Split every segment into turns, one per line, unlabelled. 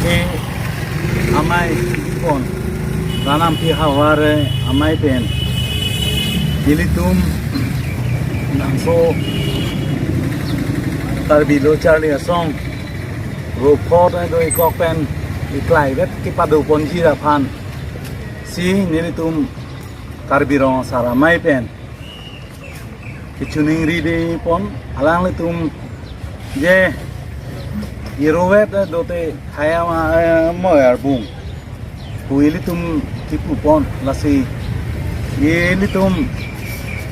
si amai pon ranam pi haware amai pen ilitum nangso tarbilo charlie asong report do ikok pen iklai vet kipadu ponji rapan si nilitum tarbiro saramai pen kichuning ride pon alang litum je Irowet dote kaya mo arbung kuilitum kipupon lasi ilitum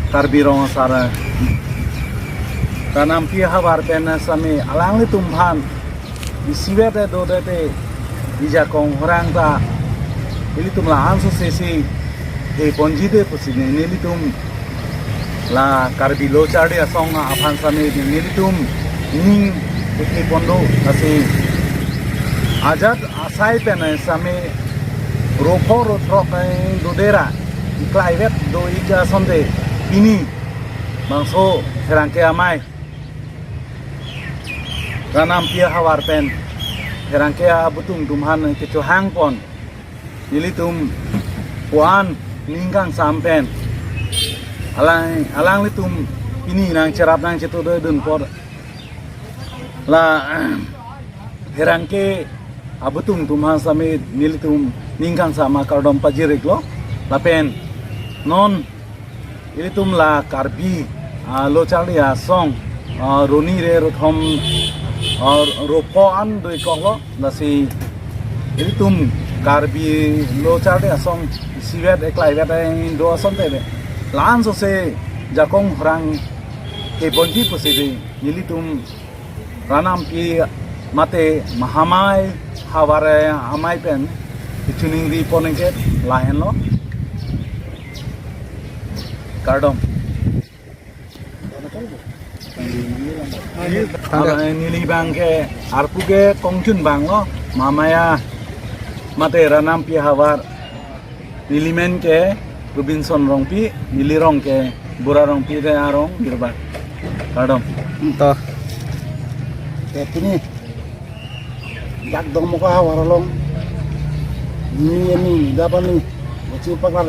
karbirong sara tanam pi habar pen sami alang litum bhan isiwet dote te ijakong horang ta ilitum la anso sesi e ponjide pusine nilitum la karbilo chade asong aphan sami nilitum ning Ikni pondo nasi ajat asai pena sami ropor trok dodera iklai vet do ija sonde ini bangso herangke amai ranam pia hawar pen herangke abutung dumhan kecu hang pon nilitum puan ninggang sampen alang litum ini nang cerap nang cetu do dun por la herangke abutung tumha sami nilitum ningkang sama kardom pajirik lo lapen non ilitum la karbi lo chali asong roni re rothom ropo an doi kolo lasi ilitum karbi lo chali asong sivet eklai vet do asong te lan so se jakong rang ke bonji posidi nilitum ranam pi mate mahamai haware amai pen kichuning ri ponengke lahen lo kardom nili bangke arpuge kongchun bang lo mamaya mate ranam pi hawar nilimen ke Robinson rongpi nili rong ke bura rongpi re arong girba kardom
to
ini jak dong muka waralong ini dapat nih macam pakar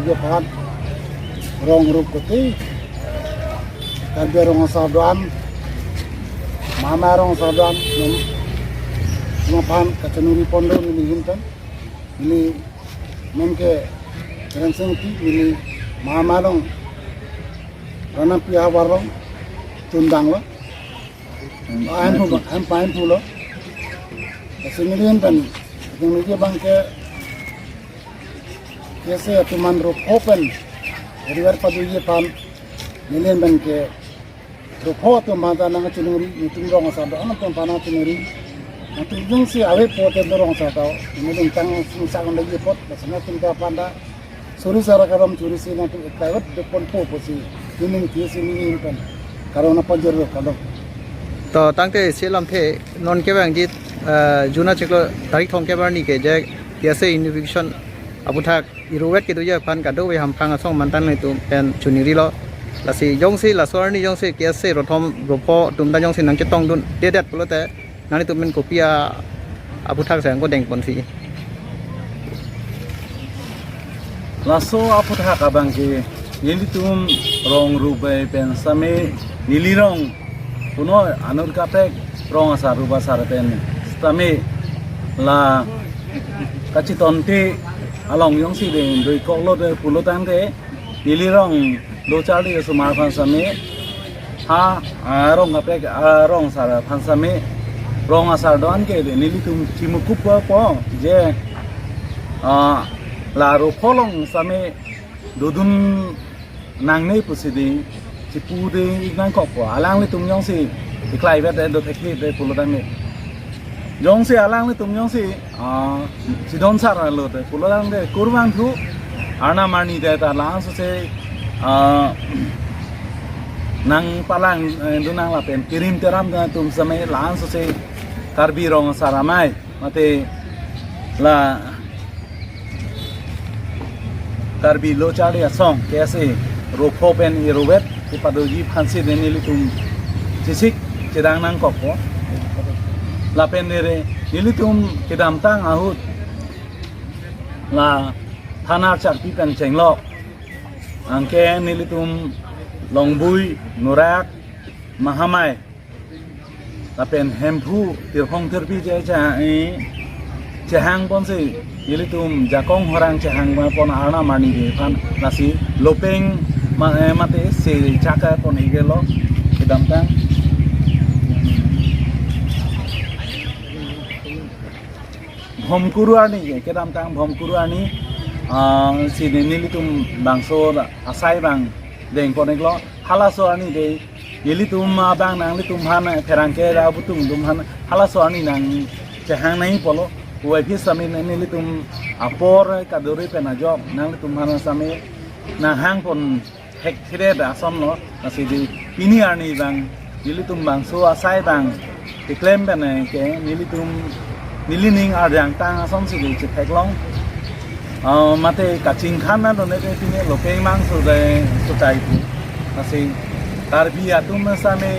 dia pakat rong rup keti dan dia rong saduan mama rong saduan cuma pan kacenuri pondok ini hintan ini mungkin renseng ti ini mama rong karena pihak waralong tundang lo I'm fine pulo. Singirian tan, yang ini bangke, kese tuman roof open. Dari luar padu ye pan, nilian bangke roof open mata nanga cunuri, itu dorong asal anak tempana cunuri. Nanti jung si awe pote dorong asal tau, ini tentang misalkan lagi pot, biasanya tinggal panda. Suri sara karam curi si nanti kawat depan po si, ini kiasi ini kan. Karena apa jeruk kalau
to tangte selam the non ke bang dit juna cheklo tarik thong ke barni ke je tiase innovation abuthak irowet ke doja pan ka do we ham phang asong mantan le tu pen chuniri lo lasi jongsi la sorni jongsi ke se rothom ropo tumda jongsi nang ke tong dun dedet pulote nani tu men kopia abuthak sang ko deng ponsi
laso abuthak abang ke nilitum rong rubai pen same nilirong puno anur kapek rong asar ruba sarapen stame la kachi tonte along yong si de doi koklo de pulo tangte nilirong do chali sumar phan same ha rong kapek rong sara phan same rong asar don ke de nilitum chimukup po je la ro pholong same dudun nangnei pusidi cipu de nang kok po alang le tum yong si iklai vet do thekhi de pulo dang ne yong si alang le tum yong si sidon sar lo de pulo dang de kurwang thu ana mani de ta lang so se nang palang du nang la pen kirim teram da tum samai lang so se karbi rong saramai mate la karbi lo chari asong kese ropo pen irowet ipadoji phansi denili tum sisik cidang nang kok po lapen dere nilitum kidam tang ahut la thana chak pi pen chenglok angke nilitum longbui nurak mahamai tapi hempu tirhong tirpi je cehang pon si nilitum jakong orang cehang pon arna mani de pan nasi lopeng mate si chaka pon igelo kidam tang bom kuruani kedam tang bom kuruani si nilitum bangso asai bang deng poneglo halaso ani de nilitum bang nang litum han ferangke ra butung dum han halaso ani nang cehang nai polo uai phi sami nilitum apor kaduri pena job nang litum han sami nang hang pon hek thire da som lo nasi di pini ani bang nilitum bangso asai bang diklaim pena ke nilitum nilining adang tang asom si di thek long mate kacing khana do ne tine lokeng mang so de so tai pu asi tarbi atum same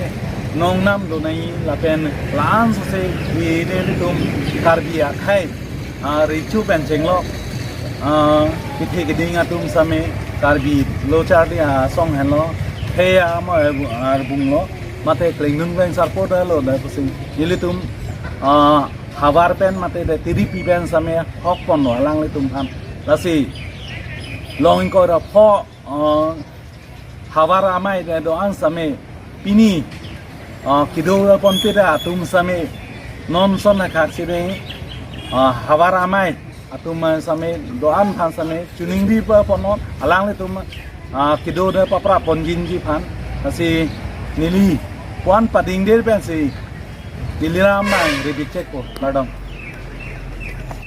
nong nam do nai la pen lan so se wi de tum tarbi a khai richu pen chenglo kithe kiding atum same tarbi lo char dia song han lo he ma ar bung lo mate kling nun pen sar po da lo da pu sing nilitum habar pen mate de tiri pi pen same hok pon lo lang le tum tham lasi long ko da pho habar amai de do an same pini kido pon te da tum same non son na khak si de habar amai atum same do an phan same chuning bi pa pon alang le tum kido de pa pra pon jin ji phan lasi nili kwan pading der pen si niliram nang rebik check ko ladong